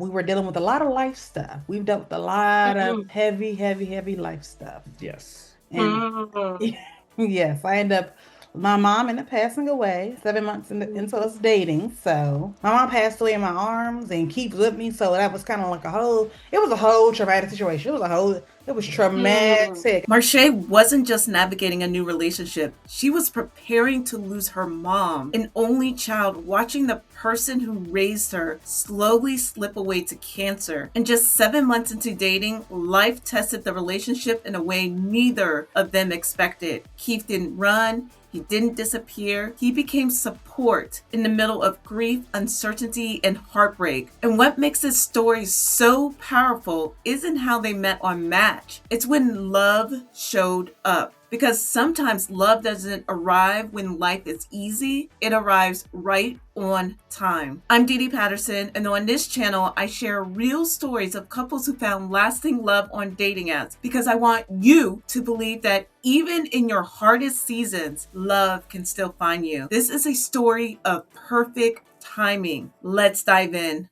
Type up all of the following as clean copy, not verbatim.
we were dealing with a lot of life stuff. We've dealt with a lot of Mm, heavy life stuff. Yes. And mm, yes, I end up my mom ended up passing away 7 months into us dating. So my mom passed away in my arms and keeps with me. So that was kind of like it was a whole traumatic situation. It was mm. traumatic. Marshe wasn't just navigating a new relationship, she was preparing to lose her mom, an only child, watching the person who raised her slowly slip away to cancer. And just 7 months into dating, life tested the relationship in a way neither of them expected. Keith didn't run. He didn't disappear. He became support in the middle of grief, uncertainty, and heartbreak. And what makes this story so powerful isn't how they met on Match. It's when love showed up. Because sometimes love doesn't arrive when life is easy, it arrives right on time. I'm Dee Dee Patterson, and on this channel, I share real stories of couples who found lasting love on dating apps because I want you to believe that even in your hardest seasons, love can still find you. This is a story of perfect timing. Let's dive in.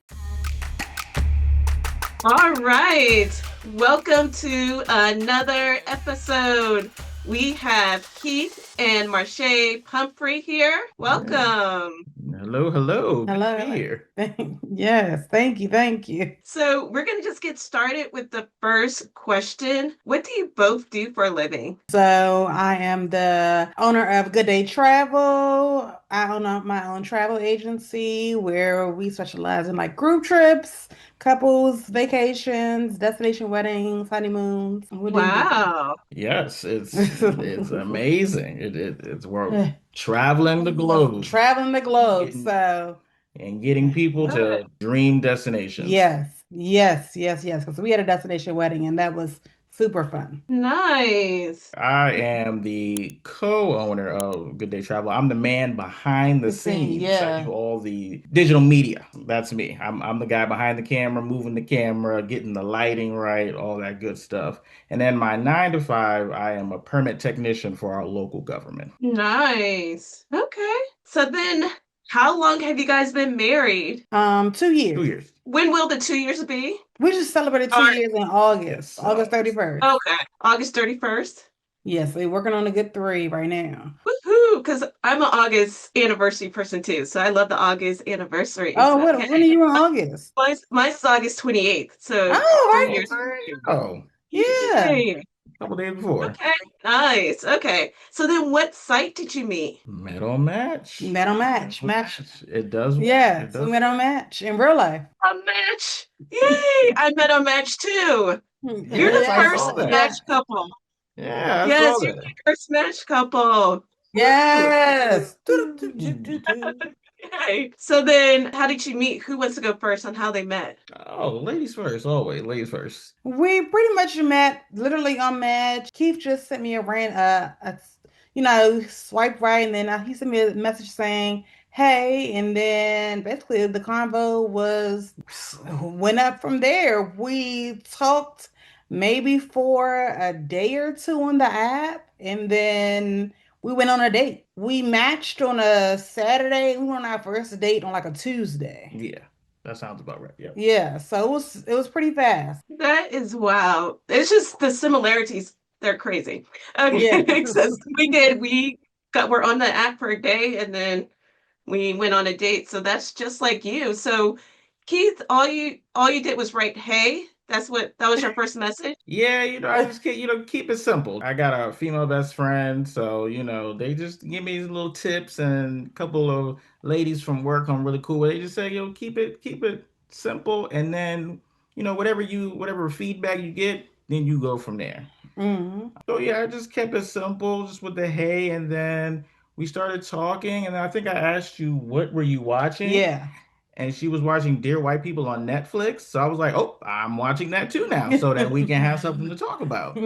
All right. Welcome to another episode. We have Keith and Marshe Pumphrey here. Welcome. Hello, hello. Good to be Hello. here. Yes, thank you. So we're going to just get started with the first question. What do you both do for a living? So I am the owner of Good Day Travel. I own my own travel agency where we specialize in like group trips, couples, vacations, destination weddings, honeymoons. What do you do? Wow. Yes, it's amazing. It's we're traveling the globe Traveling the and globe. getting So and getting people Good. to dream destinations. yes. Because we had a destination wedding and that was super fun. Nice. I am the co-owner of Good Day Travel. I'm the man behind the The scene, scenes. I do yeah. all the digital media. That's me. I'm the guy behind the camera, moving the camera, getting the lighting right, all that good stuff. And then my 9 to 5, I am a permit technician for our local government. Nice. Okay. So then, how long have you guys been married? 2 years. 2 years. When will the 2 years be? We just celebrated All two right. years in August, Yes. August 31st. Okay. August 31st. Yes, we're working on a good three right now. Woohoo! Because I'm an August anniversary person too, so I love the August anniversaries. Oh, Okay. when are you in August? Mine's August 28th, so Oh, Oh, 3 years. there you go. yeah. Yay! A couple days before. Okay, nice. Okay, so then what site did you meet? Metal match. Met on Match. Metal Match. match. It does work. It Yes, we does. met on Match in real life. A match. Yay! I met a match too. You're the Yes, I Yes, saw first that. match yes, couple. Yeah, I Yes, saw you're that. the first match couple. Woo! yes. Okay. So then, how did you meet? Who wants to go first on how they met? Oh, ladies first, always. Ladies first. We pretty much met literally on Match. Keith just sent me swipe right, and then he sent me a message saying, "Hey," and then basically the convo was went up from there. We talked maybe for a day or two on the app, and then we went on a date. We matched on a Saturday. We went on our first date on like a Tuesday. Yeah, that sounds about right. Yep. Yeah, so it was pretty fast. That is wow. It's just the similarities. They're crazy. Yeah. Okay, so we're on the app for a day and then we went on a date. So that's just like you. So Keith, all you did was write, "Hey." That was your first message? Yeah, I just keep it simple. I got a female best friend, so they just give me these little tips, and a couple of ladies from work I'm really cool with. They just say, keep it simple, and then whatever feedback you get, then you go from there. hmm So yeah, I just kept it simple, just with the hey, and then we started talking, and I think I asked you what were you watching, Yeah. and she was watching Dear White People on Netflix. So I was like, oh, I'm watching that too now, so that we can have something to talk about.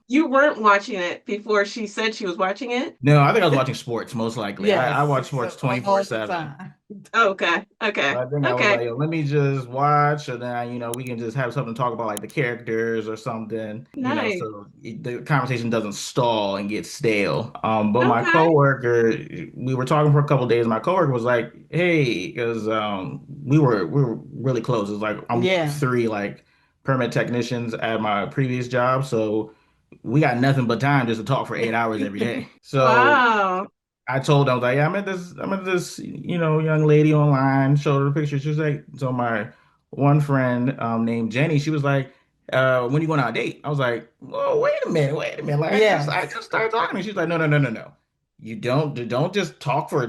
You weren't watching it before she said she was watching it? No, I think I was watching sports most likely. I Yes. watch sports So all the 24/7. time. Okay. So Okay. I think I was Okay. like, yo, let me just watch, and then we can just have something to talk about, like the characters or something, Nice. so the conversation doesn't stall and get stale. But my Okay. coworker, we were talking for a couple of days. My coworker was like, hey, because we were really close. It's like I'm one of Yeah. three like permit technicians at my previous job, so we got nothing but time just to talk for 8 hours every day. So Wow. I told them, I was like, yeah, I'm at this, young lady online, showed her the picture. She was like, so my one friend named Jenny, she was like, when you going on a date? I was like, well, wait a minute. Like I Yes. just started talking to her. She's like, no, no, no, no, no. You don't just talk for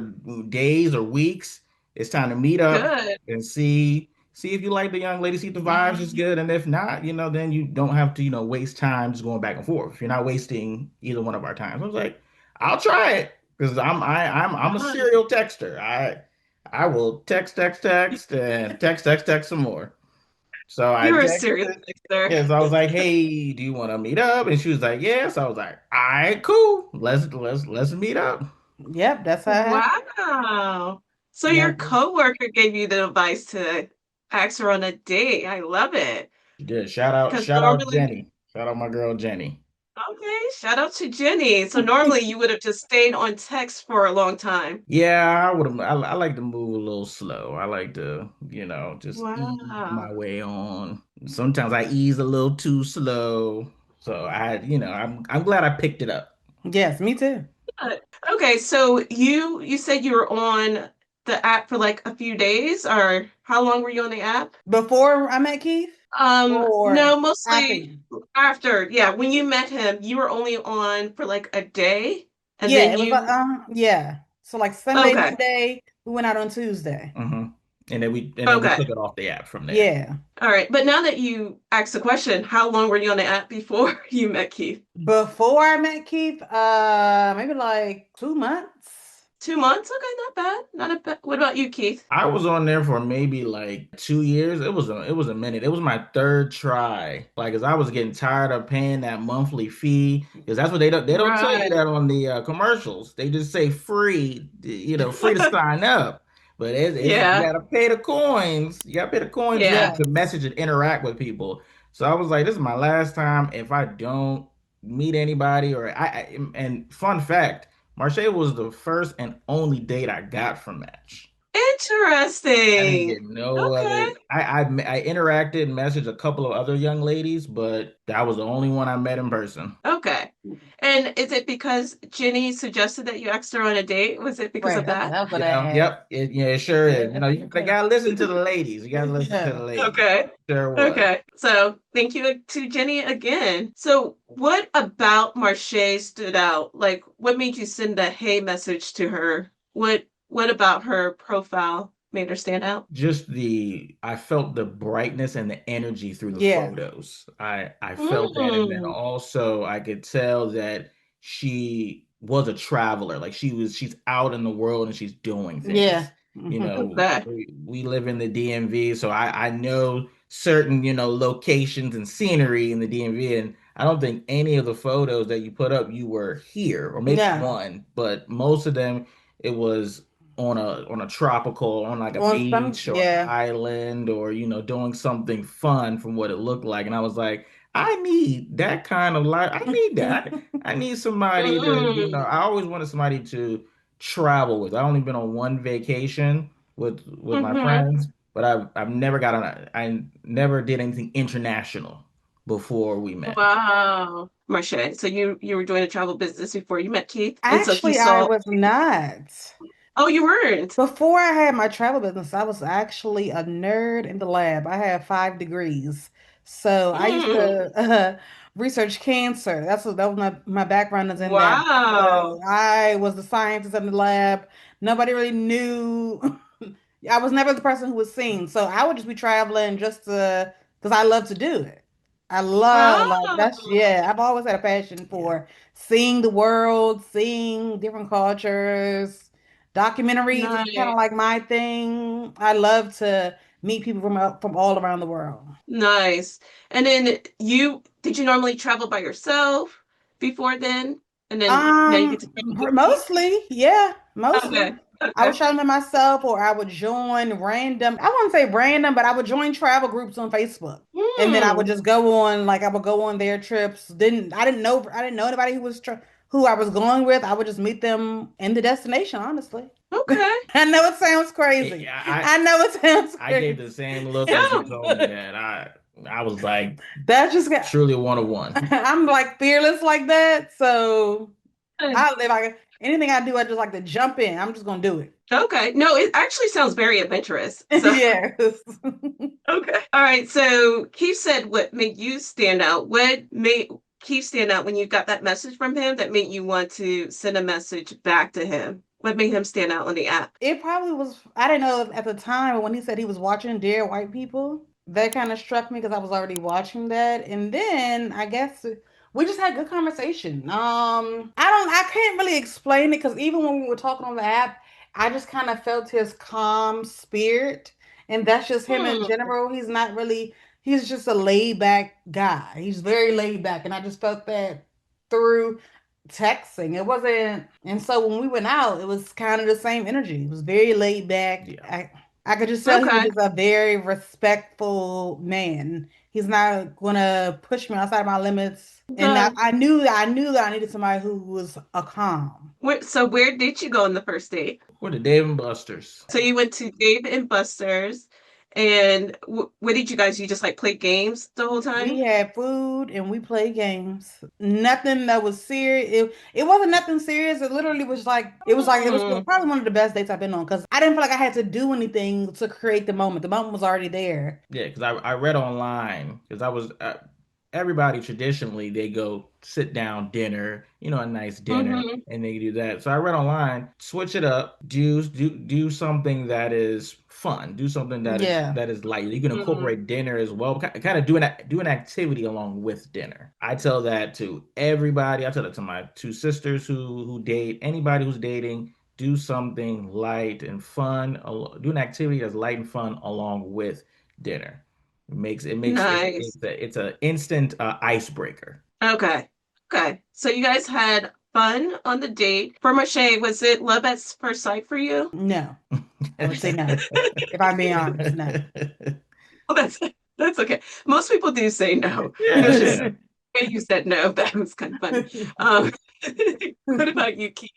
days or weeks. It's time to meet up Good. and see if you like the young lady, see if the vibes is good. And if not, then you don't have to, waste time just going back and forth. You're not wasting either one of our times. I was like, I'll try it. Because I'm a Nice. serial texter. I will text and text some more. So I You're a serial texted. fixer. Yes, I was like, "Hey, do you want to meet up?" And she was like, "Yes." I was like, "All right, cool. Let's meet up." Yep, that's how it happened. Wow. So Yeah. your coworker gave you the advice to ask her on a date. I love it. She did. Shout out Normally, Jenny. Shout out my girl Jenny. okay, shout out to Jenny. So normally you would have just stayed on text for a long time. Yeah, I would have. I like to move a little slow. I like to, just ease Wow. my way on. Sometimes I ease a little too slow. So I'm glad I picked it up. Yes, me too. Uh, Okay, so you said you were on the app for like a few days, or how long were you on the app? Before I met Keith or No, after? mostly after. Yeah, when you met him, you were only on for like a day, and Yeah, then it was like you. yeah. So like Sunday, Okay. Monday, we went out on Tuesday. hmm And then we Okay. took it off the app from there. Yeah. All right. But now that you asked the question, how long were you on the app before you met Keith? Before I met Keith, maybe like 2 months. 2 months? Okay, not bad. Not a bad. What about you, Keith? I was on there for maybe like 2 years. It was a minute. It was my third try. Like, cause I was getting tired of paying that monthly fee. Cause that's what they don't tell you Right. that on the commercials. They just say free, free to sign up. But you Yeah. gotta pay the coins. You gotta pay the coins to, Yeah. Yes. to message and interact with people. So I was like, this is my last time. If I don't meet anybody, and fun fact. Marshe was the first and only date I got from Match. I didn't Interesting. get no Okay. other. I interacted and messaged a couple of other young ladies, but that was the only one I met in person. Okay. And is it because Ginny suggested that you asked her on a date? Was it because Right. of That's that? that's what I Yeah, asked. yep, it sure is. They Yeah. gotta listen to the ladies. You gotta listen to the Yeah. ladies. Okay. Sure was. Okay. So thank you to Jenny again. So what about Marche stood out? Like what made you send a hey message to her? What about her profile made her stand out? I felt the brightness and the energy through the Yeah. photos. I felt that, and then Mm, also I could tell that she was a traveler. Like she's out in the world and she's doing Yeah. things. You know, okay. we live in the DMV, so I know certain, locations and scenery in the DMV, and I don't think any of the photos that you put up you were here, or maybe No. one, but most of them it was on a tropical, on like a On some, beach or an yeah. island, or doing something fun from what it looked like. And I was like, I need that kind of life. I need that. I need somebody to, Mm, I always wanted somebody to travel with. I've only been on one vacation with my hmm. friends, but I've never I never did anything international before we met. Wow. Marche. So you were doing a travel business before you met Keith, and so he Actually, I saw. was not. Oh, you weren't. Before I had my travel business, I was actually a nerd in the lab. I had 5 degrees. So I used Mm, to research cancer. That was my background is in that. So wow. I was the scientist in the lab. Nobody really knew. I was never the person who was seen. So I would just be traveling just to, because I love to do it. I love, like, that's, Oh, yeah, I've always had a passion yeah. for seeing the world, seeing different cultures. Documentaries is kind of Nice. like my thing. I love to meet people from all around the world. Nice. And then did you normally travel by yourself before then? And then now you get to travel with Keith? Mostly, yeah, Okay. mostly. I Okay. would show them myself, or I would join random, I wouldn't say random, but I would join travel groups on Facebook. And then I would Hmm. just go on, like I would go on their trips. I didn't know anybody who I was going with. I would just meet them in the destination, honestly. Okay. I know it sounds crazy. I I know it sounds I gave the crazy. same look as you No. told me that. I was like That's just got, truly one of one. I'm like fearless like that. So I live like anything I do, I just like to jump in. I'm just gonna do it. Okay. No, it actually sounds very adventurous. So, Yes. okay. All right. So Keith said what made you stand out. What made Keith stand out when you got that message from him that made you want to send a message back to him? What made him stand out on the app? It probably was, I didn't know at the time when he said he was watching Dear White People. That kind of struck me because I was already watching that. And then I guess we just had good conversation. I can't really explain it because even when we were talking on the app, I just kind of felt his calm spirit. And that's just him in Hmm. general. He's just a laid back guy. He's very laid back. And I just felt that through texting. It wasn't, and so when we went out, it was kind of the same energy. It was very laid back. Yeah. I could just tell he was Okay. just a very respectful man. He's not gonna push me outside my limits. And The I knew that I needed somebody who was a calm. so where did you go on the first date? We're the Dave and Buster's. So you went to Dave and Buster's, and what did you guys? You just like play games the whole We time? had food and we played games. Nothing that was serious. It wasn't nothing serious. It was Hmm. probably one of the best dates I've been on because I didn't feel like I had to do anything to create the moment. The moment was already there. Yeah, because I read online because I was everybody traditionally they go sit down dinner, a nice dinner, Hmm. and they do that. So I read online, switch it up, do something that is fun, do something Yeah. that is light. You can Hmm. incorporate dinner as well, kind of do an activity along with dinner. I tell that to everybody. I tell that to my two sisters who date, anybody who's dating. Do something light and fun. Do an activity that's light and fun along with dinner. Nice. It's a instant icebreaker. Okay. Okay. So you guys had fun on the date. For Marshe, was it love at first sight for you? No, I would say no. If I'm being honest, no. Well, that's okay. Most people do say no. That's just Yeah. the way you said no. That was kind of funny. Um, what about you, Keith?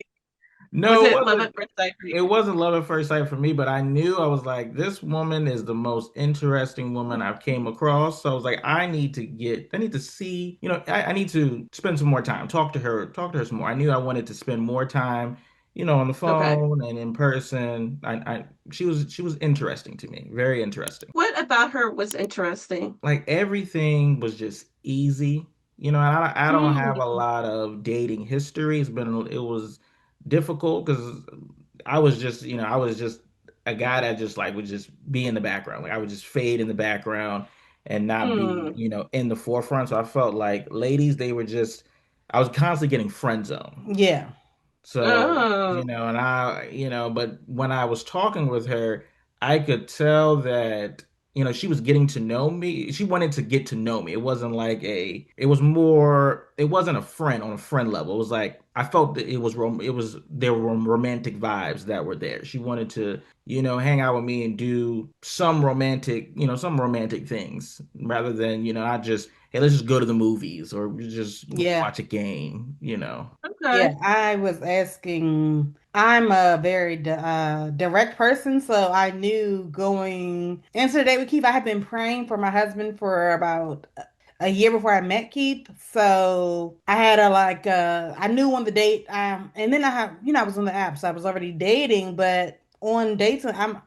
Was No, it love at first sight for you? it wasn't love at first sight for me, but I knew I was like, this woman is the most interesting woman I've came across. So I was like, I need to see, I need to spend some more time, talk to her some more. I knew I wanted to spend more time, on the Okay. phone and in person. She was interesting to me, very interesting. What about her was interesting? Like everything was just easy. I don't have a Mm, lot of dating history. It was difficult because I was just a guy that just like would just be in the background. Like I would just fade in the background and not be, mm, in the forefront. So I felt like ladies, I was constantly getting friend zoned. Yeah. So, oh, but when I was talking with her, I could tell that, she was getting to know me. She wanted to get to know me. It wasn't a friend on a friend level. It was like, I felt that there were romantic vibes that were there. She wanted to, hang out with me and do some romantic things rather than, not just, hey, let's just go to the movies or just Yeah. watch a game. okay. Yeah, I was asking. I'm a very direct person, so I knew going into the date with Keith, I had been praying for my husband for about a year before I met Keith. So I had I knew on the date, and then I was on the app, so I was already dating, but on dates, when I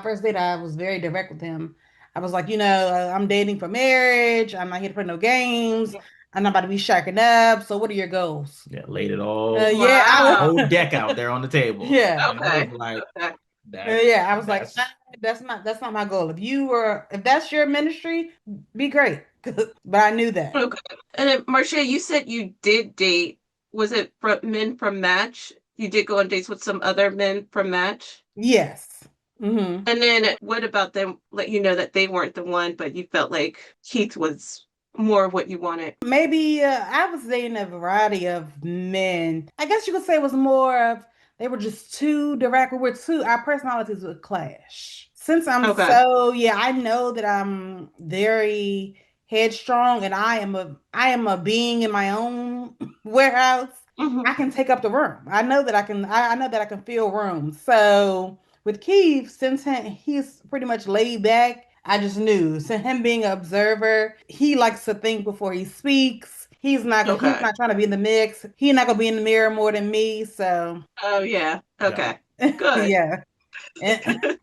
first dated, I was very direct with him. I was like, I'm dating for marriage. I'm not here to play no games. I'm not about to be shacking up. So what are your goals? Yeah, laid it all, Yeah, I the was. Wow. whole deck out there on the table. Yeah, And I was Okay. like, Okay. that's yeah. I was like, that's that's not my goal. If that's your ministry, be great. But I knew that. Okay. And then, Marcia, you said you did date. Was it from men from Match? You did go on dates with some other men from Match? Yes. Hmm. And then what about them let you know that they weren't the one, but you felt like Keith was more what you wanted? Maybe I was dating a variety of men. I guess you could say it was more of they were just too direct. Our personalities would clash. Since Okay. yeah, I know that I'm very headstrong and I am a being in my own warehouse. I Hmm. can take up the room. I know that I can fill rooms. So with Keith, since he's pretty much laid back, I just knew. So him being an observer, he likes to think before he speaks. He's Okay. not trying to be in the mix. He's not gonna be in the mirror more than me. So Oh yeah. Yeah. Okay. Good. yeah. And,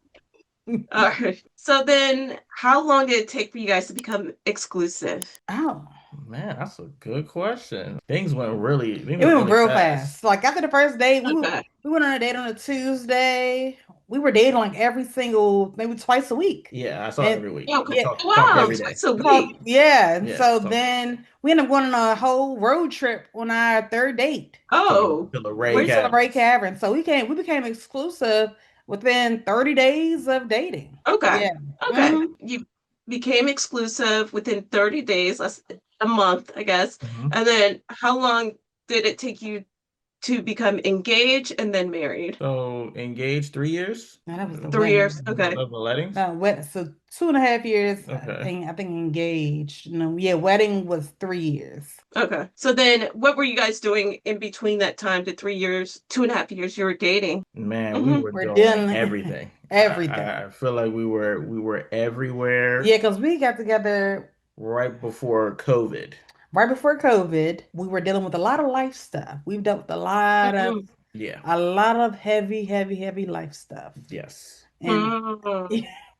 All right. So then, how long did it take for you guys to become exclusive? oh. Man, that's a good question. Things It went went really real fast. fast. Like after the first date, Okay. we went on a date on a Tuesday. We were dating like every single, maybe twice a week. Yeah, I saw it And every week. Okay. We yeah, talked Wow. every day. Twice a week. yeah. And Yeah, so talk then we ended up going on a whole road trip on our third date Oh. to the Ray Where'd to you? the Ray Caverns. Cavern. So we became exclusive within 30 days of dating. Okay. Yeah. Okay. Hmm. You became exclusive within 30 days, less a month, I guess. Hmm. And then how long did it take you to become engaged and then married? So engaged 3 years. Now that was the 3 years. wedding. Okay. Of the weddings. So 2.5 years, Okay. I think engaged. No, yeah, wedding was 3 years. Okay. So then what were you guys doing in between that time, the 3 years, 2.5 years you were dating? Man, we Hmm. were We're doing dealing everything. everything. I feel like we were Yeah, everywhere because we got together right before COVID. right before COVID. We were dealing with a lot of life stuff. We've dealt with Hmm. Yeah. a lot of heavy, heavy, heavy life stuff. Yes. And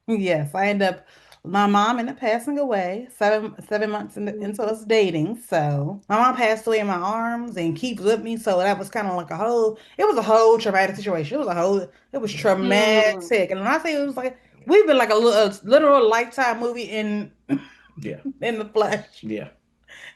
yes, I ended up my mom ended up passing away 7 months into us dating. So my mom passed away in my arms and keeps with me. So that was kind of like it was a whole traumatic situation. It was Yeah. Hmm. traumatic. And when I say it was like, we've been like a literal lifetime movie Yeah. in the flesh. Yeah.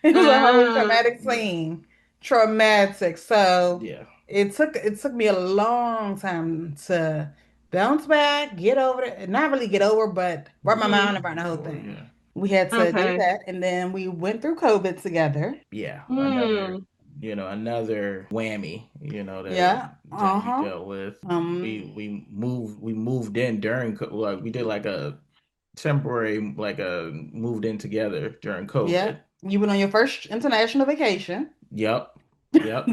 It was a whole Mm. traumatic Yeah. scene. Traumatic. So Yeah. it took me a long time to bounce back, get over it. Not really get over, but wrap my Hmm. mind around the whole Before, thing. yeah. We had to do Okay. that, and then we went through COVID together. Yeah. Hmm. Another whammy, Yeah. that we Uh-huh. dealt with. Um, We moved in like we did like a temporary like a moved in together during yeah. COVID. You went on your first international vacation. Yep. Yep.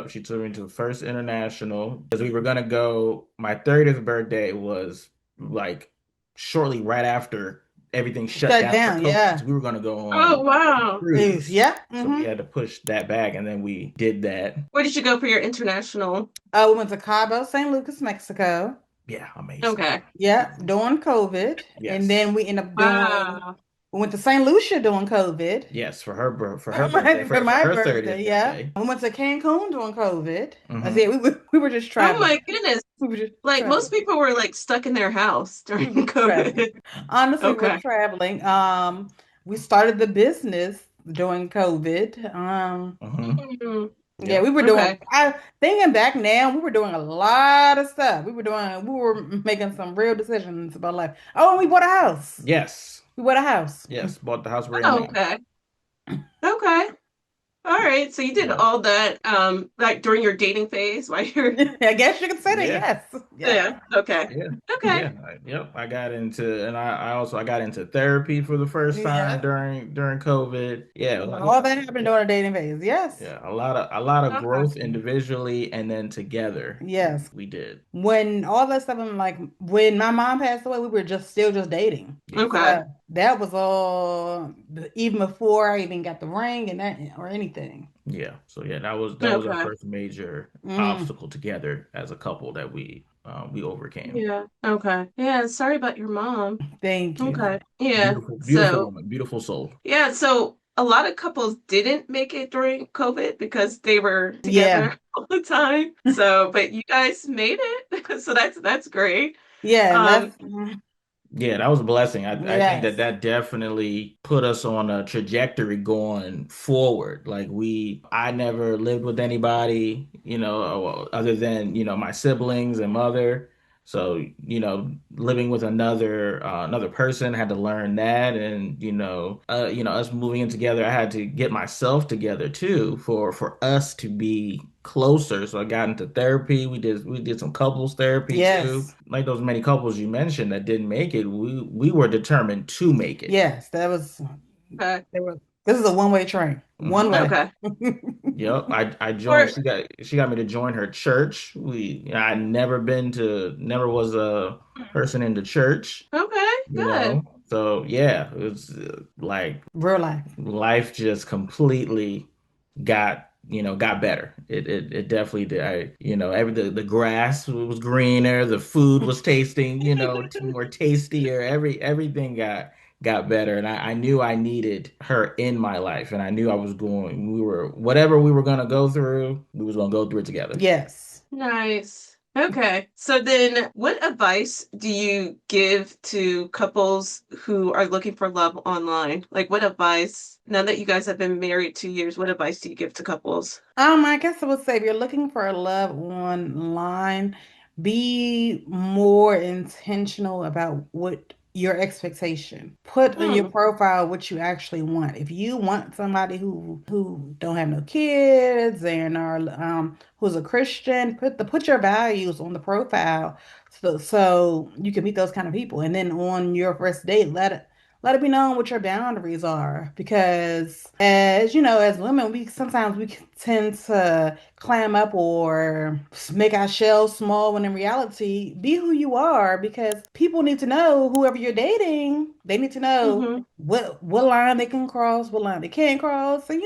She took me to the first international because we were gonna go. My 30th birthday was like shortly right after everything shut Shut down for down, COVID. yeah. So we were gonna go Oh, on a wow. cruise. Yeah. So we Mm-hmm. had to push that back, and then we did that. Where did you go for your international? We went to Cabo, St. Lucas, Mexico. Yeah, amazing. Okay. Yeah, during COVID. And then Yes. we ended up doing Wow. we went to St. Lucia during COVID. Yes, for her birthday, For for my her birthday, 30th yeah. birthday. We went to Cancun during COVID. I Hmm. said we were just Oh traveling. my goodness. We were just Like most traveling. people were like stuck in their house during We were just traveling. COVID. Honestly, we were Okay. traveling. We started the business during COVID. Hmm. Hmm. Yeah, Yep. Okay. thinking back now, we were doing a lot of stuff. We were making some real decisions about life. Oh, and we bought a house. Yes. We bought a house. Yes. Bought the house we're in Oh, now. okay. Okay. All right. So you did Yeah. all that like during your dating phase while you're I guess you could say that, Yeah. yes. Yeah. yeah. Okay. Yeah. Okay. Yeah. Yep. I also I got into therapy for the first time Yeah. during COVID. Yeah. All that happened during the dating phase. Yes. Yeah. A lot of Okay. growth individually and then together Yes. we did. When all that stuff, I'm like, when my mom passed away, we were just dating. Yeah. Okay. So that was all even before I even got the ring and that or anything. Yeah. So yeah, that was our Okay. first major Mm, obstacle together as a couple that we overcame. Yeah. Okay. Yeah. Sorry about your mom. thank you. Okay. Yeah. Beautiful, beautiful So woman, beautiful soul. yeah. So a lot of couples didn't make it during COVID because they were Yeah. together all the time. So, but you guys made it. So that's great. Yeah, and Um. that's Yeah, that was a blessing. I think that yes. that definitely put us on a trajectory going forward. I never lived with anybody, other than, my siblings and mother. So, living with another person, had to learn that, and us moving in together, I had to get myself together too for us to be closer. So I got into therapy. We did some couples therapy too. Yes. Like those many couples you mentioned that didn't make it, we were determined to make it. Yes, that was Okay. they were this is a one-way train. One Hmm. way. Okay. Yep, I joined. Or She got me to join her church. I never was a person in the church, okay, good. So yeah, it was like Real life. life just completely got better. It definitely did. Every the grass was greener, the food was tasting, more tastier. Everything got better, and I knew I needed her in my life, and I knew I was going. Whatever we were gonna go through, we was gonna go through it together. Yes. Nice. Okay. So then, what advice do you give to couples who are looking for love online? Like, what advice, now that you guys have been married 2 years, what advice do you give to couples? I guess I would say if you're looking for love online, be more intentional about what your expectation. Put on your Hmm. profile what you actually want. If you want somebody who don't have no kids and are who's a Christian, put your values on the profile so you can meet those kind of people. And then on your first date, let it be known what your boundaries are, because as you know, as women, we tend to clam up or make our shells small, when in reality, be who you are, because people need to know, whoever you're dating, they need to know Hmm. what line they can cross, what line they can't cross, and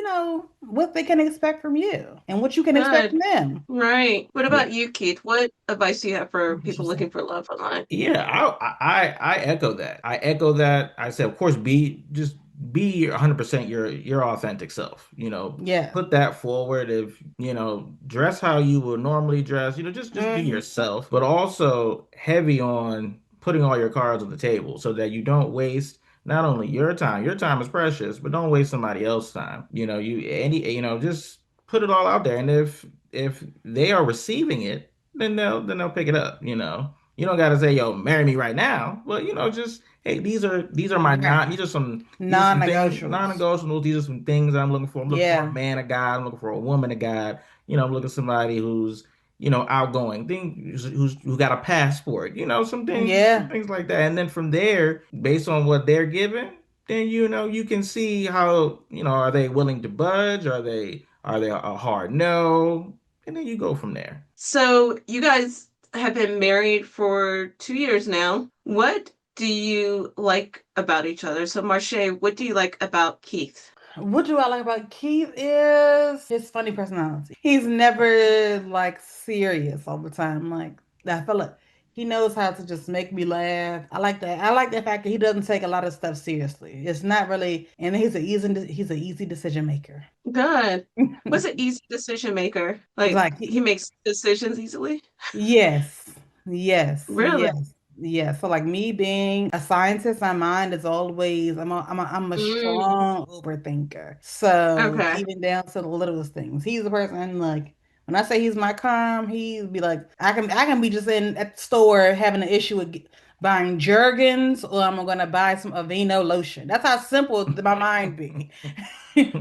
what they can expect from you and what you can expect from Good. them. Right. What Yeah. about you, Keith? What advice do you have for What you people say? looking for love online? Yeah, I echo that. I echo that. I said, of course, be 100% your authentic self. Yeah. Put that forward. If dress how you would normally dress. Just be Hmm. yourself, but also heavy on putting all your cards on the table so that you don't waste not only your time. Your time is precious, but don't waste somebody else's time. Just put it all out there, and if they are receiving it, then they'll pick it up. You don't got to say, "Yo, marry me right now." But just, hey, these are my Right. non these are some things Non-negotiables. non-negotiables. These are some things I'm looking for. I'm looking for a Yeah. man of God. I'm looking for a woman of God. I'm looking for somebody who's outgoing, who got a passport. Some Yeah. things like that. And then from there, based on what they're given, then you can see how are they willing to budge? Are they a hard no? And then you go from there. So, you guys have been married for 2 years now. What do you like about each other? So, Marshe, what do you like about Keith? What do I like about Keith is his funny personality. He's never like serious all the time. Like, I feel like he knows how to just make me laugh. I like that. I like the fact that he doesn't take a lot of stuff seriously. It's not really, and he's an easy decision maker. Good. What's an easy decision maker? It's Like, like he makes decisions easily? yes, yes, Really? yes, yes. So like me being a scientist, my mind is always I'm a Mm, strong overthinker. So okay. even down to the littlest things. He's a person like when I say he's my calm, he'd be like I can be just in at the store having an issue with buying Jergens, or I'm gonna buy some Aveeno lotion. That's how simple my mind be. He'd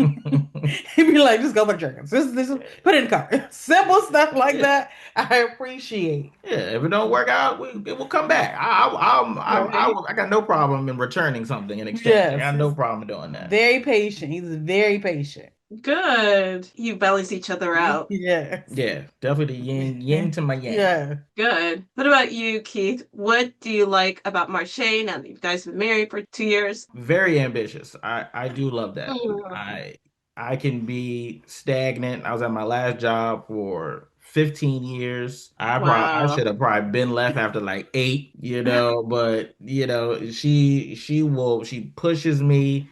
be like, just go for the Jergens. Just put it in the car. Simple stuff like Yeah. that. I appreciate. Yeah, if it don't work out, it will come back. Right? I got no problem in returning something and exchanging. I Yes, got no he's problem doing that. very patient. He's very patient. Good. You balance each other out. Yes. Yeah, definitely the yin to my yang. Yeah. Good. What about you, Keith? What do you like about Marshe now that you guys have been married for 2 years? Very ambitious. I do love that. Mm, I can be stagnant. I was at my last job for 15 years. I wow. should have probably been left after like 8, but she pushes me.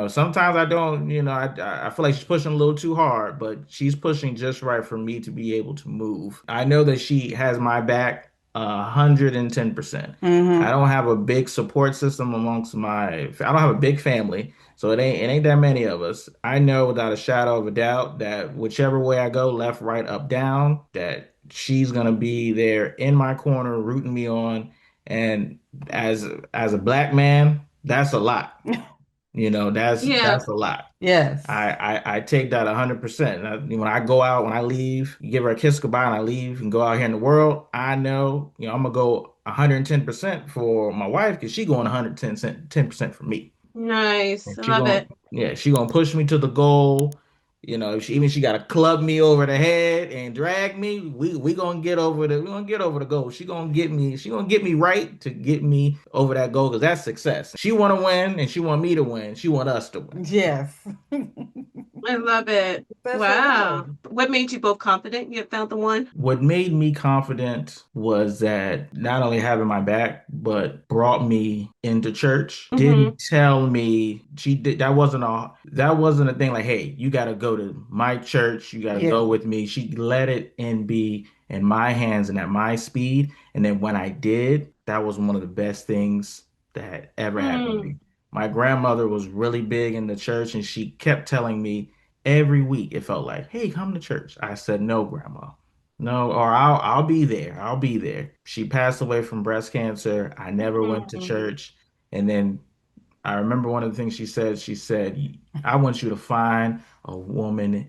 Sometimes I don't, I feel like she's pushing a little too hard, but she's pushing just right for me to be able to move. I know that she has my back 110%. I Hmm. don't have a big support system I don't have a big family, so it ain't that many of us. I know without a shadow of a doubt that whichever way I go, left, right, up, down, that she's gonna be there in my corner, rooting me on. And as as a black man, that's a lot. Yeah. That's a lot. Yes. I take that 100%. When I go out, when I leave, give her a kiss goodbye and I leave and go out here in the world, I know, I'm gonna go 110% for my wife because she going 110% for me. Nice. And I she love going it. yeah, she gonna push me to the goal. If she gotta club me over the head and drag me, we gonna get over the goal. She gonna get me right to get me over that goal because that's success. She wanna win and she want me to win. She want us to win. So Yes. I love it. That's so Wow. good. What made you both confident you had found the one? what made me confident was that not only having my back, but brought me into church. Mm-hmm. Didn't tell me she did that wasn't a thing like, hey, you gotta go to my church, you gotta Yeah. go with me. She let it in be in my hands and at my speed. And then when I did, that was one of the best things that ever happened to Mm. me. My grandmother was really big in the church and she kept telling me every week it felt like, hey, come to church. I said, no, grandma. No, or I'll be there. I'll be there. She passed away from breast cancer. I never went to Mm. church. And then I remember one of the things she said, I want you to find a woman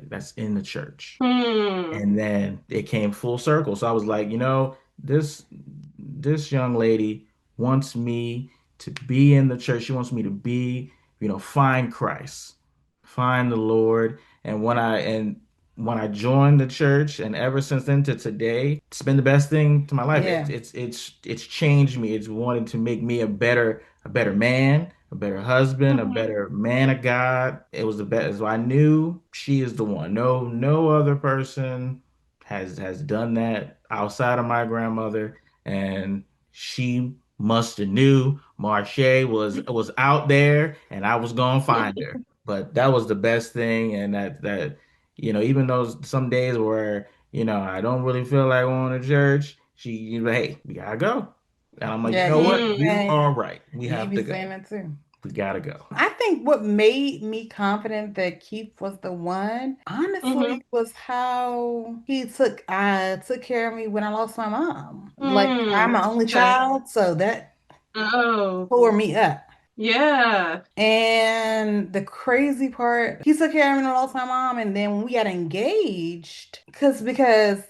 that's in the church. Mm. And then it came full circle. So I was like, this young lady wants me to be in the church. She wants me to be, find Christ, find the Lord. And when I joined the church, and ever since then to today, it's been the best thing to my life. It's Yeah. it's it's it's changed me. It's wanted to make me a better man, a better husband, a Mm-hmm. better man of God. It was the best. So I knew she is the one. No other person has done that outside of my grandmother, and she must have knew Marshe was out there, and I was gonna find her. But that was the best thing, and even those some days where I don't really feel like going to church, hey, we gotta go, and I'm like, you Yeah, know you what? be You Mm. saying are right. We you have be to saying go. that too. We gotta go. I think what made me confident that Keith was the one, Mm-hmm. honestly, was how he took care of me when I lost my mom. Like I'm Mm. an only Okay. child, so that Oh. tore me up. Yeah. And the crazy part, he took care of me when I lost my mom, and then when we got engaged, because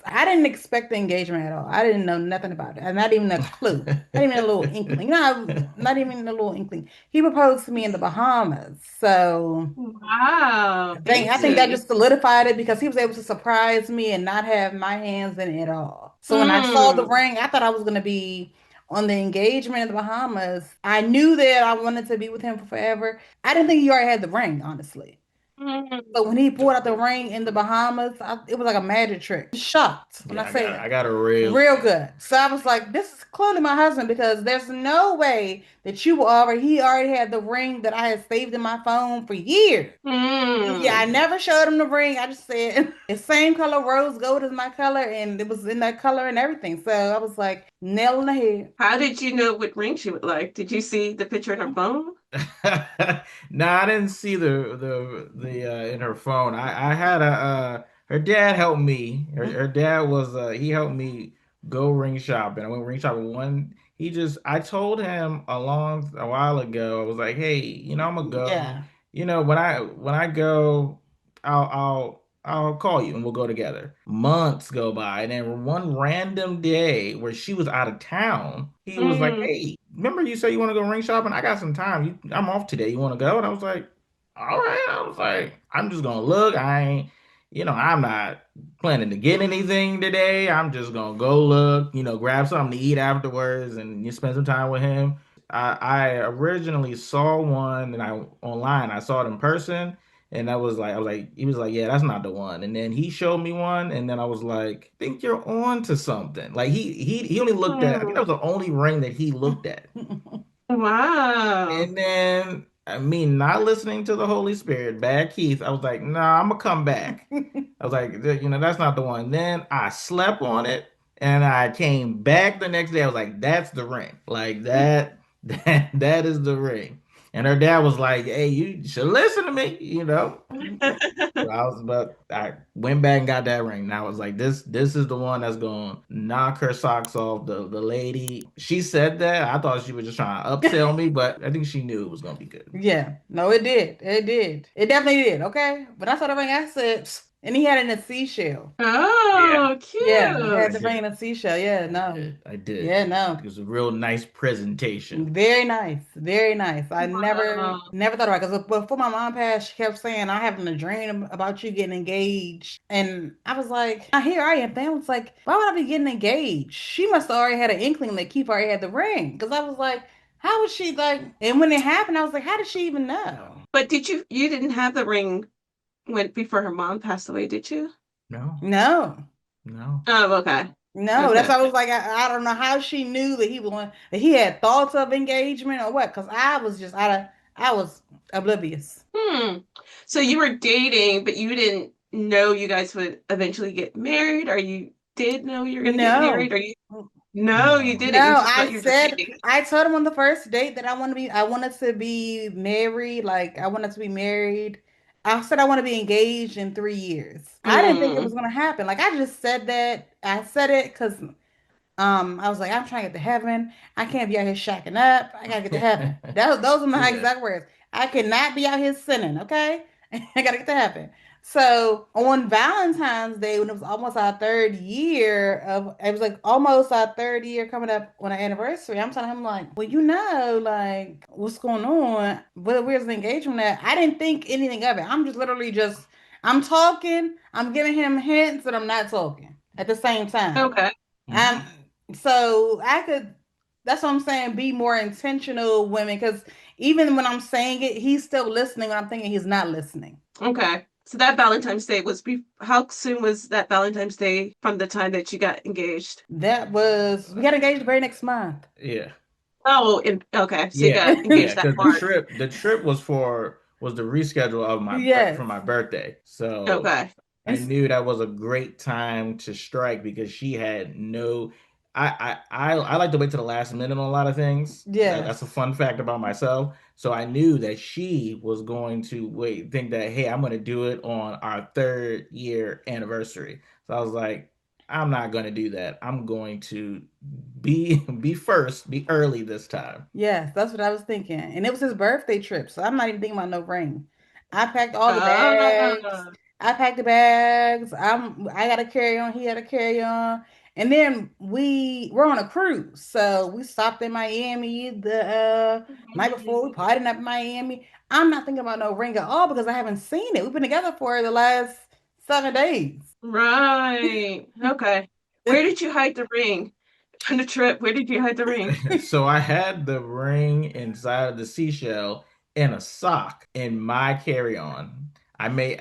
I didn't expect the engagement at all. I didn't know nothing about it, and not even a clue, not even a little inkling. Not even a little inkling. He proposed to me in the Bahamas, so Wow. I think that Fancy. just solidified it because he was able to surprise me and not have my hands in it at all. So when I saw the Mm. ring, I thought I was gonna be on the engagement in the Bahamas. I knew that I wanted to be with him for forever. I didn't think he already had the ring, honestly. So when Mm. he pulled out the ring in the Bahamas, it was like a magic trick. Shocked when I Yeah, say I got a real. real good. So I was like, this is clearly my husband because there's no way that he already had the ring that I had saved in my phone for years. Yeah, I Mm. never showed him the ring. I just said it's same color rose gold as my color, and it was in that color and everything. So I was like, nail on the head. How did you know what ring she would like? Did you see the picture in her phone? No, I didn't see the in her phone. I had a her dad helped me. Her dad was he helped me go ring shopping. I went ring shopping one. I told him a while ago. I was like, hey, I'm gonna go. Yeah. When I go, I'll call you and we'll go together. Months go by, and then one random day where she was out of town, he was like, Mm. "Hey, remember you said you want to go ring shopping? I got some time. I'm off today. You want to go?" And I was like, "All right." I was like, "I'm just gonna look. I'm not planning to get anything today. I'm just gonna go look. Grab something to eat afterwards, and you spend some time with him." I originally saw one and I online. I saw it in person. And he was like, yeah, that's not the one. And then he showed me one, and then I was like, I think you're on to something. Like he only looked at, I think that Mm. was the only ring that he looked at. Wow. And then I mean, not listening to the Holy Spirit, bad Keith, I was like, nah, I'm gonna come back. I was like, that's not the one. Then I slept on it and I came back the next day. I was like, that's the ring. Like that, that is the ring. And her dad was like, "Hey, you should listen to me," you know. So but I went back and got that ring. And I was like, this is the one that's going to knock her socks off. The lady, she said that. I thought she was just trying to upsell me, but I think she knew it was going to be good. Yeah, no, it did. It did. It definitely did. Okay. But I saw the ring, I said, "Psst," and he had it in a seashell. Yeah, Oh, Yeah, had I cute. the ring did. in a seashell. Yeah, I no. did. I did. Yeah, It no. was a real nice presentation. Very nice. Very nice. I never, Wow. never thought about it because before my mom passed, she kept saying, I having a dream about you getting engaged. And I was like, here I am. Then was like, why would I be getting engaged? She must have already had an inkling that Keith already had the ring. Because I was like, how was she like, and when it happened, I was like, how did she even know? But you didn't have the ring when before her mom passed away, did you? No, No. no. Oh, okay. No, that's Okay. why I was like, I don't know how she knew that that he had thoughts of engagement or what, because I was just I was oblivious. Hmm. So you were dating, but you didn't know you guys would eventually get married, or you did know you were going to get married, No. or you no, you No. didn't. No, You're just dating. I told him on the first date that I wanted to be married, like I wanted to be married. I said I want to be engaged in 3 years. I didn't think it was Mm. gonna happen. Like I just said that. I said it because I was like, I'm trying to get to heaven. I can't be out here shacking up. I gotta get to heaven. Those are my Yeah. exact words. I cannot be out here sinning, okay? I gotta get to heaven. So on Valentine's Day, when it was almost our third year it was like almost our third year coming up on our anniversary. I'm telling him like, well, like what's going on? Where's the engagement at? I didn't think anything of it. I'm just literally just, I'm talking, I'm giving him hints, and I'm not talking at the same time. Okay. Mhm. Um, so I could, that's what I'm saying, be more intentional, women, because even when I'm saying it, he's still listening when I'm thinking he's not listening. Okay. So that Valentine's Day was how soon was that Valentine's Day from the time that you got engaged? We got engaged the very next month. Yeah. Oh, okay. So you Yeah. got Yeah. engaged that Because March. the trip was the reschedule of Yes. for my birthday. So Okay. I It's, knew that was a great time to strike because she had no. I like to wait to the last minute on a lot of things. That's a yes. fun fact about myself. So I knew that she was going to think that, hey, I'm going to do it on our third year anniversary. So I was like, I'm not going to do that. I'm going to be first, be early this time. Yes, that's what I was thinking. And it was his birthday trip, so I'm not even thinking about no ring. I packed all the bags. Ah, I packed the bags. I got to carry on. He had to carry on. And then we're on a cruise. So we stopped in Miami the night before. We partied up in Miami. I'm not thinking about no ring at all because I haven't seen it. We've been together for the last 7 days. right. Okay. Where did you hide the ring on the trip? Where did you hide the ring? So I had the ring inside of the seashell in a sock in my carry-on. I made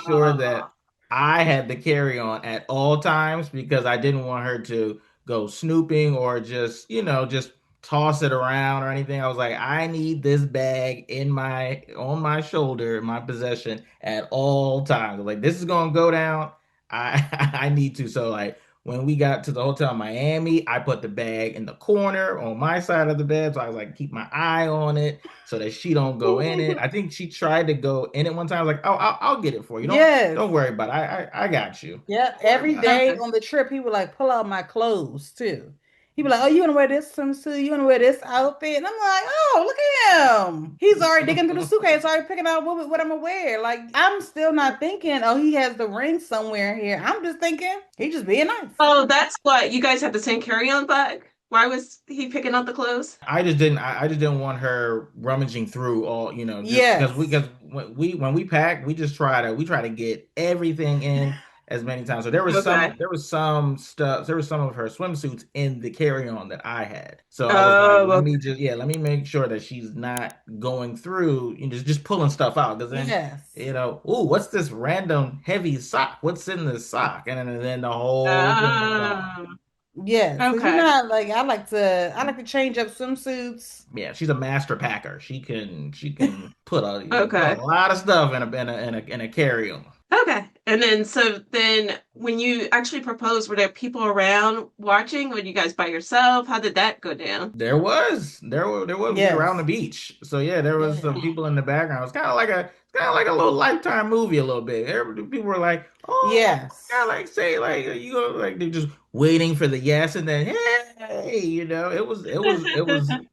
sure that Ah, I had the carry-on at all times because I didn't want her to go snooping or just, just toss it around or anything. I was like, I need this bag in my on my shoulder, in my possession at all times. Like this is gonna go down. I I need to. So like when we got to the hotel in Miami, I put the bag in the corner on my side of the bed. So I was like, keep my eye on it so that she don't go in it. I think she tried to go in it one time. I was like, oh, I'll get it for you. Yes. Don't worry about it. I got you. Yeah, Don't worry every about it. day okay. on the trip, he would like pull out my clothes too. He'd be like, "Oh, you want to wear this swimsuit? You want to wear this outfit?" And I'm like, "Oh, look at him! He's already digging through the suitcase, already picking out what I'm gonna wear." Like, I'm still not thinking, "Oh, he has the ring somewhere here." I'm just thinking he just being nice. Oh, that's what you guys had the same carry-on bag. Why was he picking out the clothes? I just didn't want her rummaging through all, just Yes, because when we pack, we try to get everything in as many times. So Okay. there was some of her swimsuits in the carry-on that I had. So I was like, Oh, okay. let me make sure that she's not going through, just pulling stuff out because then, yes, ooh, what's this random heavy sock? What's in this sock? And then the whole thing is gone. Um, yes. Because okay. like I like to change up swimsuits. Yeah, she's a master packer. She can put a Okay. lot of stuff in a carry on. Okay. And then so then when you actually proposed, were there people around watching? Or you guys by yourself? How did that go down? There was we were out on the Yes. beach. So yeah, there was some Yeah. people in the background. It's kind of like a little Lifetime movie a little bit. People were like, "Oh, yeah, Yes. like say like you go like they're just waiting for the yes and then hey, it was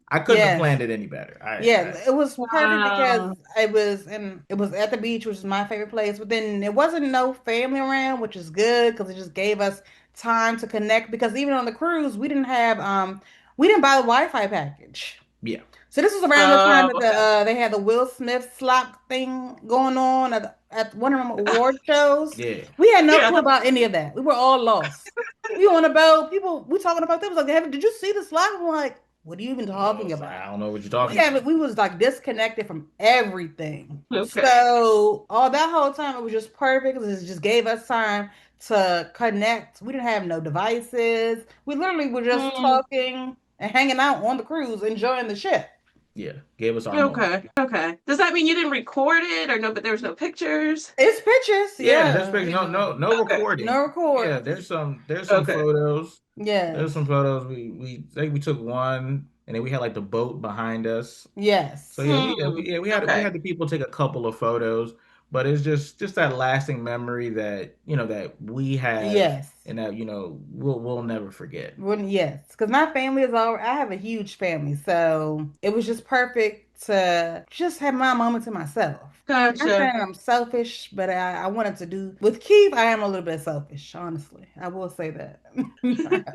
I couldn't have Yes. planned it any better. Yeah, it was perfect because Wow. it was at the beach, which is my favorite place. But then there wasn't no family around, which is good because it just gave us time to connect. Because even on the cruise, we didn't buy the Wi-Fi package. Yeah. So this was around the time Oh, that okay. they had the Will Smith slap thing going on at one of them award shows. Yeah. We had no Yeah. clue about any of that. We were all lost. We on a boat. People, we talking about them. Was like, hey, did you see the slap? I'm like, what are you even talking I about? don't know what you're talking about. We was like disconnected from everything. Okay. So all that whole time it was just perfect 'cause it just gave us time to connect. We didn't have no devices. We literally were just Mm, talking and hanging out on the cruise, enjoying the ship. Yeah, gave us our moment. okay. Okay. Does that mean you didn't record it or no, but there was no pictures? It's pictures, Yeah, there's yeah. pictures. No Okay. recording. No Yeah, record. there's some Okay. photos. There's Yes. some photos. We think we took one, and then we had like the boat behind us. So Yes. yeah, Hmm. we Okay. had the people take a couple of photos, but it's just that lasting memory that that we have Yes. and that we'll never forget. Wouldn't yes, because my family is all. I have a huge family, so it was just perfect to just have my moment to myself. Not Gotcha. saying I'm selfish, but I wanted to do with Keith. I am a little bit selfish, honestly. I will say that.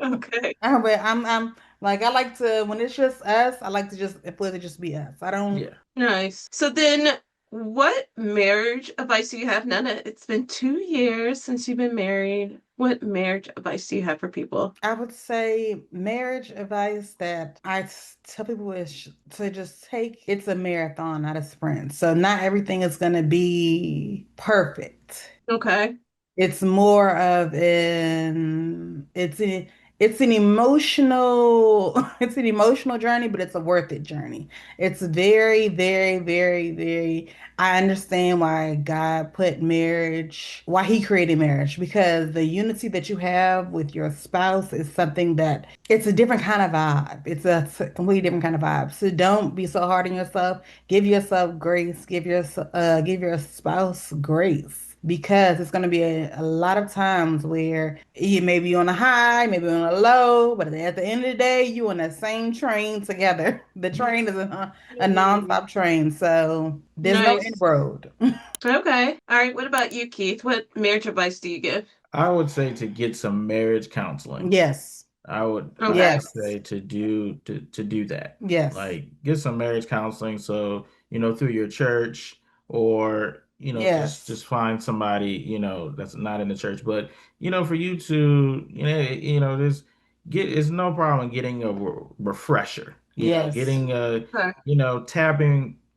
Okay. I'm like I like to when it's just us. I like to just for it to just be us. I don't. Yeah. Nice. So then, what marriage advice do you have, Nana? It's been 2 years since you've been married. What marriage advice do you have for people? I would say marriage advice that tell people is to just take it's a marathon, not a sprint. So not everything is going to be perfect. Okay. It's more of it's an emotional it's an emotional journey, but it's a worth it journey. It's very, very, very, very I understand why God put marriage, why he created marriage, because the unity that you have with your spouse is something that it's a different kind of vibe. It's a completely different kind of vibe. So don't be so hard on yourself. Give yourself grace. Give your spouse grace because it's going to be a lot of times where you may be on a high, maybe on a low, but at the end of the day, you on that same train together. The Yeah. train is a Mm, nonstop train, so there's no end nice. road. Okay. All right. What about you, Keith? What marriage advice do you give? I would say to get some marriage counseling. Yes, Okay. I would yes, say to do that. yes, Like get some marriage counseling so, through your church or, yes, just find somebody, that's not in the church. But, for you to, there's it's no problem getting a refresher, yes. getting Okay.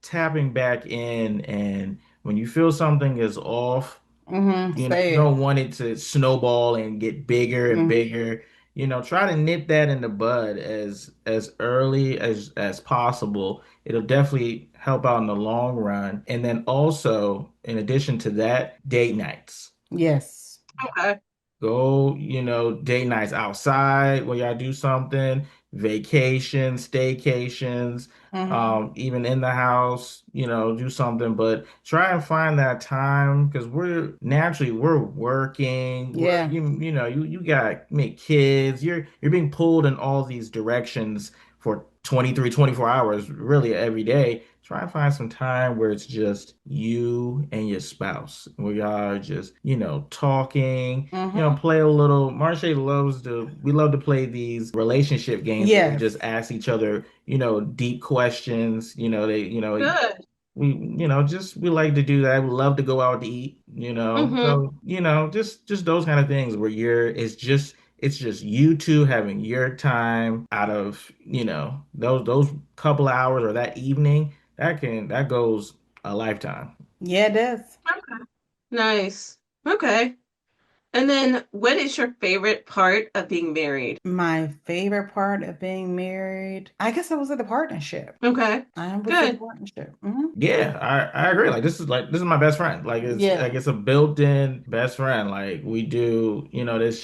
tapping back in and when you feel something is off, you Say it. don't want it to snowball and get bigger and Mm, bigger. Try to nip that in the bud as early as possible. It'll definitely help out in the long run. And then also, in addition to that, date nights. yes. Okay. Go, date nights outside where y'all do something, vacations, staycations, Hmm. even in the house, do something, but try and find that time because we're working, Yeah. you got make kids, you're being pulled in all these directions for 23, 24 hours, really every day. Try and find some time where it's just you and your spouse, where y'all are just, talking, Hmm. play a little. Marshe we love to play these relationship games where we Yes. just ask each other, deep questions. Good. We like to do that. We love to go out to eat, Mm-hmm. So, just those kind of things where it's just you two having your time out of, those couple hours or that evening. That goes a lifetime. Yeah, it does. Okay. Nice. Okay. And then what is your favorite part of being married? My favorite part of being married, I guess I was in the partnership. Okay. I was in the Good. partnership. Yeah, I agree. Like this is my best friend. Yeah. It's a built-in best friend. Like we do, it's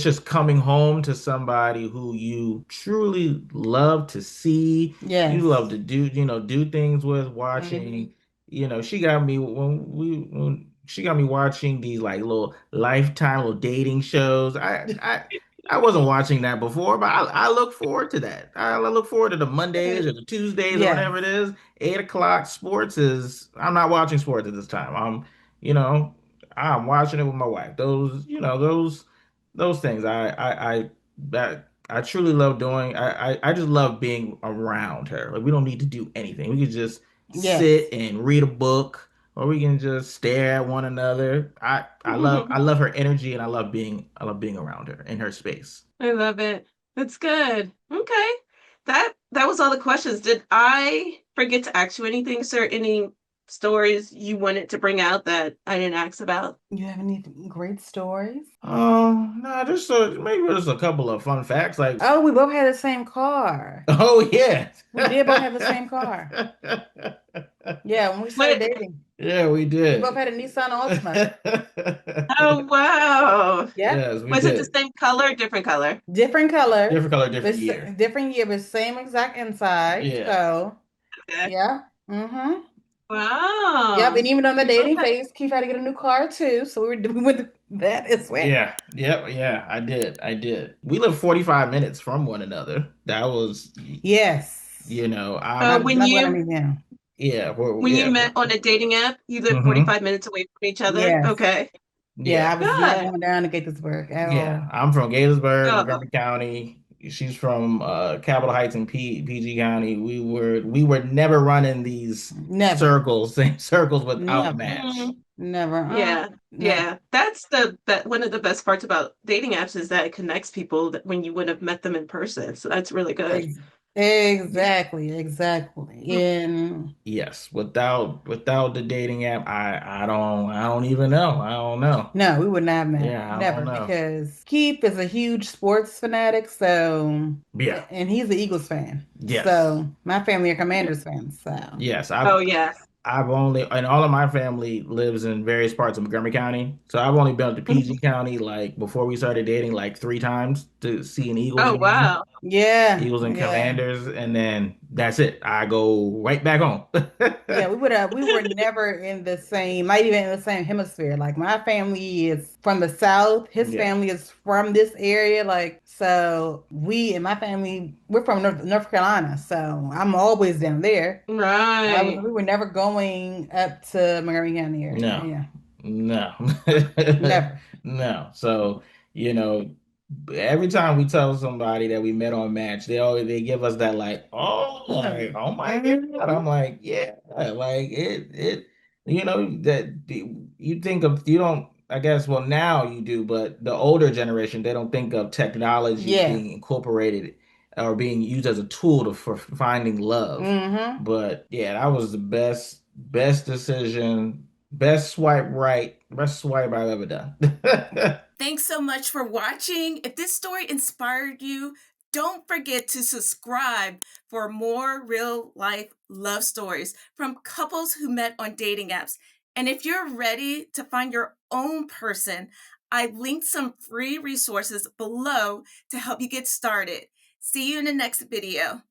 just coming home to somebody who you truly love to see, you love Yes. to do, do things with, Mhm. watching. She got me when she got me watching these like little Lifetime little dating shows. I wasn't watching that before, but I look forward to that. I look forward to the Mondays or the Tuesdays or Yes. whenever it is. 8 o'clock sports is I'm not watching sports at this time. You know, I'm watching it with my wife. Those things I truly love doing. I just love being around her. Like we don't need to do anything. We could just sit Yes. and read a book or we can just stare at one another. I love her energy and I love being around her in her space. I love it. That's good. Okay. That was all the questions. Did I forget to ask you anything, sir? Any stories you wanted to bring out that I didn't ask about? You have any great stories? No, maybe just a couple of fun facts. Like, Oh, we both had the same car. oh yeah, We did both have the same car. Yeah, when we started What? dating, yeah, we we both did. had a Nissan Altima. Oh, wow. Yep. Yes, we Was it the did. same color, different color? Different color, Different color, but different year. different year, but same exact inside. Yeah. So, Okay. yeah. Mm-hmm. Yep. And Wow. even on the dating Okay. phase, Keith had to get a new car too. So we were doing with that as well. Yeah. Yep. Yeah. I did. I did. We live 45 minutes from one another. That was, Yes. So I'm glad I meet him. yeah. when you met on a dating app, you live Mm-hmm. 45 minutes away from each other? Yes. Okay. Yeah, I Yeah. was not Good. going down to Gaithersburg at Yeah. all. I'm from Gaithersburg, Oh, Montgomery County. She's from Capitol Heights in PG County. We were never running these Never. same circles without a Never. match. mm, Never. yeah. Never. Yeah. That's one of the best parts about dating apps is that it connects people that when you would have met them in person. So that's really good. Ex- exactly. Exactly. And Yes, without the dating app, I don't even know. I don't know. no, we would not have met. Yeah, I don't Never, know. because Keith is a huge sports fanatic, so Yeah. and he's an Eagles fan. Yes. So my family are Commanders fans. So Yes. Oh, yeah. I've only and all of my family lives in various parts of Montgomery County. So I've only been to PG County like before we started dating like 3 times to see an Eagles Oh, game. wow. yeah, Eagles and yeah. Commanders, and then that's it. I go right back home. Yeah, we were never in the same, not even in the same hemisphere. Like my family is from the South, his Yeah. family is from this area. Like, so we and my family, we're from North Carolina. So I'm always down there. Right. We were never going up to Montgomery County area. No. Yeah, No. never. No. So, you know, every time we tell somebody that we met on Match, they give us that like, oh my God. Mhm. I'm like, yeah, like it that you think of you don't I guess well now you do, but the older generation they don't think of technology Yeah. being incorporated or being used as a tool for finding love. Hmm. But yeah, that was the best decision, best swipe I've ever done. Thanks so much for watching. If this story inspired you, don't forget to subscribe for more real life love stories from couples who met on dating apps. And if you're ready to find your own person, I've linked some free resources below to help you get started. See you in the next video.